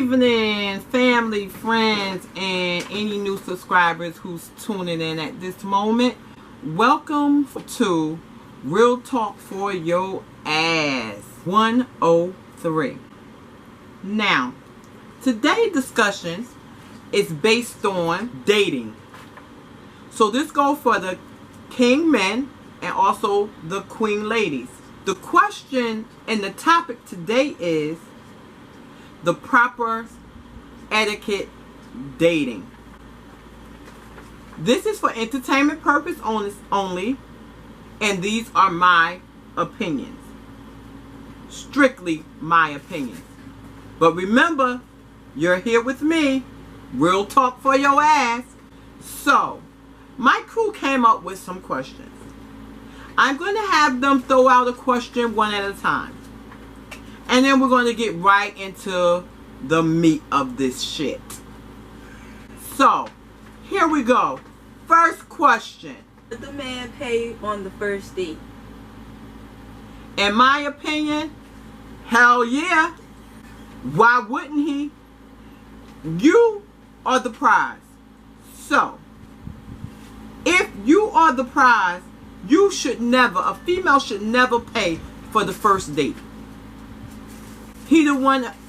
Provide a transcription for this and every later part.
evening, family, friends, and any new subscribers who's tuning in at this moment. Welcome to Real Talk for Your Ass 103. Now, today's discussion is based on dating. So this goes for the king men and also the queen ladies. The question and the topic today is the proper etiquette dating. This is for entertainment purpose only, and these are my opinions. Strictly my opinions. But remember, you're here with me, Real Talk for Your Ass. So, my crew came up with some questions. I'm going to have them throw out a question one at a time. And then we're going to get right into the meat of this shit. So, here we go. First question. Did the man pay on the first date? In my opinion, hell yeah. Why wouldn't he? You are the prize. So, if you are the prize, a female should never pay for the first date.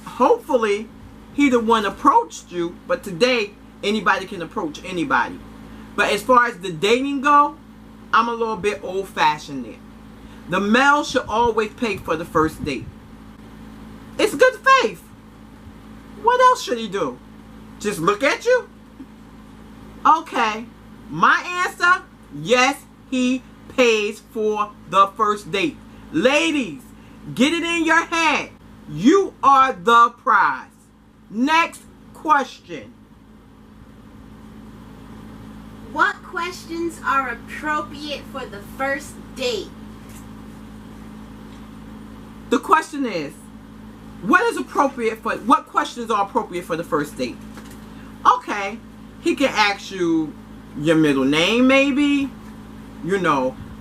Hopefully, he the one approached you, but today, anybody can approach anybody. But as far as the dating go, I'm a little bit old-fashioned there. The male should always pay for the first date. It's good faith. What else should he do? Just look at you? Okay. My answer, yes, he pays for the first date. Ladies, get it in your head. You are the prize. Next question. What questions are appropriate for the first date? The question is, what questions are appropriate for the first date? Okay, he can ask you your middle name maybe,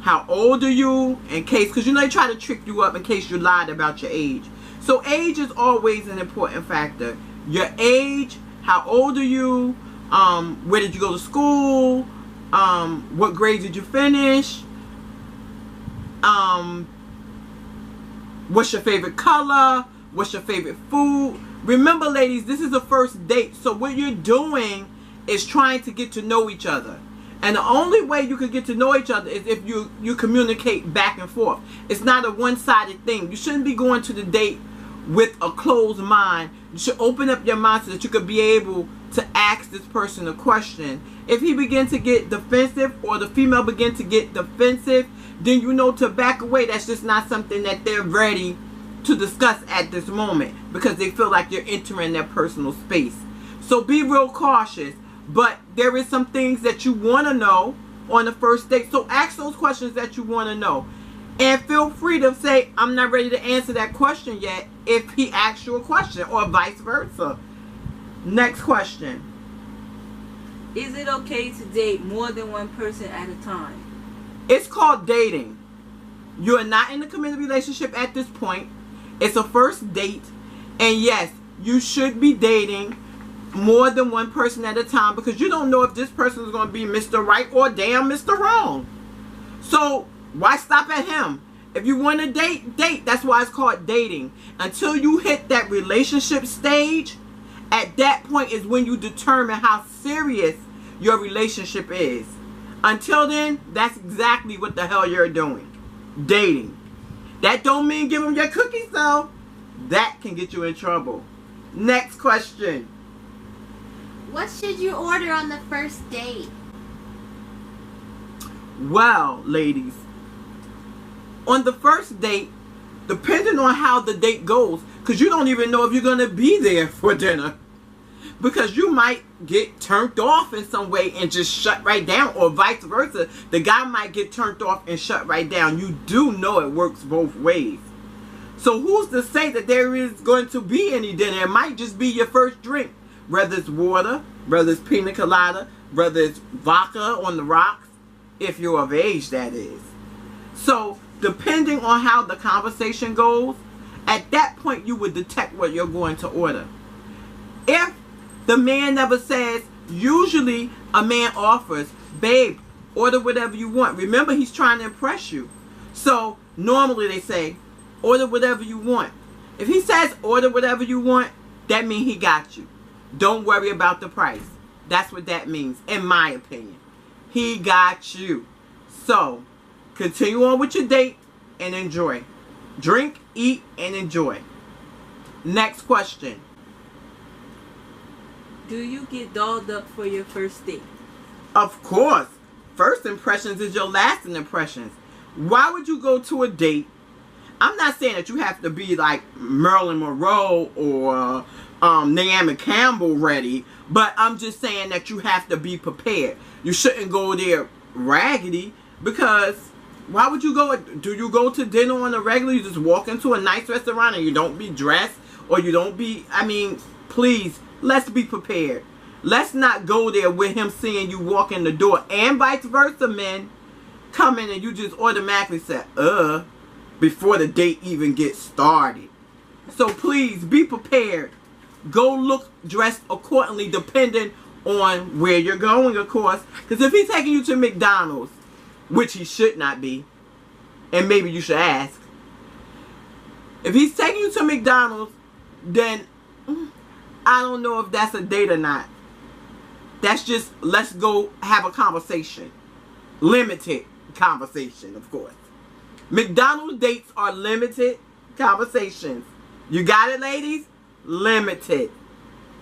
how old are you, because they try to trick you up in case you lied about your age. So age is always an important factor. Your age, how old are you, where did you go to school, what grade did you finish, what's your favorite color, what's your favorite food. Remember, ladies, this is a first date, so what you're doing is trying to get to know each other. And the only way you can get to know each other is if you communicate back and forth. It's not a one-sided thing. You shouldn't be going to the date with a closed mind. You should open up your mind so that you could be able to ask this person a question. If he begins to get defensive or the female begins to get defensive, then to back away. That's just not something that they're ready to discuss at this moment because they feel like you're entering their personal space. So be real cautious. But there is some things that you want to know on the first date. So ask those questions that you want to know. And feel free to say, I'm not ready to answer that question yet if he asks you a question, or vice versa. Next question. Is it okay to date more than one person at a time? It's called dating. You are not in a committed relationship at this point. It's a first date. And yes, you should be dating more than one person at a time because you don't know if this person is going to be Mr. Right or damn Mr. Wrong. So why stop at him? If you want to date. That's why it's called dating. Until you hit that relationship stage, at that point is when you determine how serious your relationship is. Until then, that's exactly what the hell you're doing. Dating. That don't mean give them your cookies though. That can get you in trouble. Next question. What should you order on the first date? Well, ladies, on the first date, depending on how the date goes, because you don't even know if you're going to be there for dinner, because you might get turned off in some way and just shut right down, or vice versa. The guy might get turned off and shut right down. You do know it works both ways. So who's to say that there is going to be any dinner? It might just be your first drink. Whether it's water, whether it's pina colada, whether it's vodka on the rocks, if you're of age, that is. So, depending on how the conversation goes, at that point you would detect what you're going to order. If the man never says, usually a man offers, babe, order whatever you want. Remember, he's trying to impress you. So normally they say, order whatever you want. If he says order whatever you want, that means he got you. Don't worry about the price. That's what that means, in my opinion. He got you. So continue on with your date and enjoy. Drink, eat, and enjoy. Next question. Do you get dolled up for your first date? Of course. First impressions is your lasting impressions. Why would you go to a date? I'm not saying that you have to be like Marilyn Monroe or Naomi Campbell ready, but I'm just saying that you have to be prepared. You shouldn't go there raggedy, because why would you go? Do you go to dinner on a regular? You just walk into a nice restaurant and you don't be dressed, or you don't be, I mean, please, let's be prepared. Let's not go there with him seeing you walk in the door, and vice versa, men. Come in and you just automatically say, before the date even gets started. So please be prepared. Go look dressed accordingly, depending on where you're going, of course. Because if he's taking you to McDonald's, which he should not be, and maybe you should ask. If he's taking you to McDonald's, then I don't know if that's a date or not. That's just, let's go have a conversation. Limited conversation, of course. McDonald's dates are limited conversations. You got it, ladies? Limited.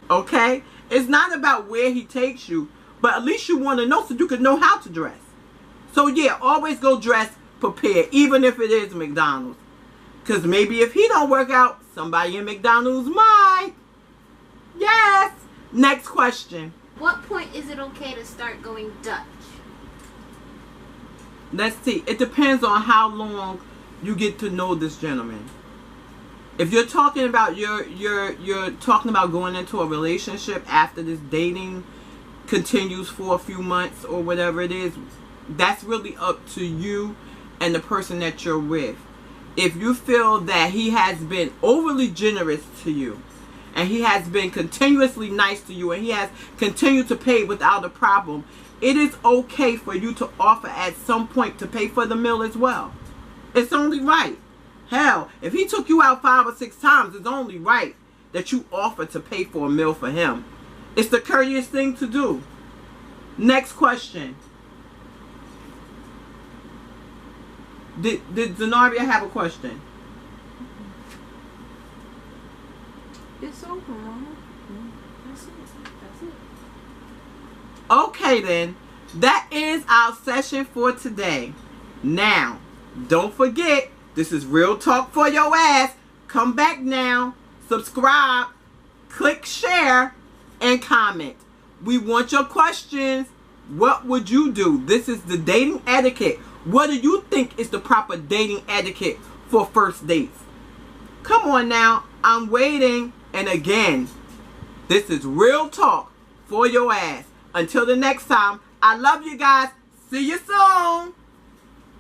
Okay? It's not about where he takes you, but at least you want to know so you can know how to dress. So yeah, always go dress prepared, even if it is McDonald's. Because maybe if he don't work out, somebody in McDonald's might. Yes. Next question. What point is it okay to start going Dutch? Let's see. It depends on how long you get to know this gentleman. If you're talking about you're talking about going into a relationship after this dating continues for a few months or whatever it is, that's really up to you and the person that you're with. If you feel that he has been overly generous to you, and he has been continuously nice to you, and he has continued to pay without a problem, it is okay for you to offer at some point to pay for the meal as well. It's only right. Hell, if he took you out 5 or 6 times, it's only right that you offer to pay for a meal for him. It's the courteous thing to do. Next question. Did Zenarbia have a question? It's over, Mama. That's it. That's it. Okay then. That is our session for today. Now, don't forget, this is Real Talk for your ass. Come back now. Subscribe. Click share. And comment. We want your questions. What would you do? This is the dating etiquette. What do you think is the proper dating etiquette for first dates? Come on now. I'm waiting. And again, this is Real Talk for your ass. Until the next time, I love you guys. See you soon.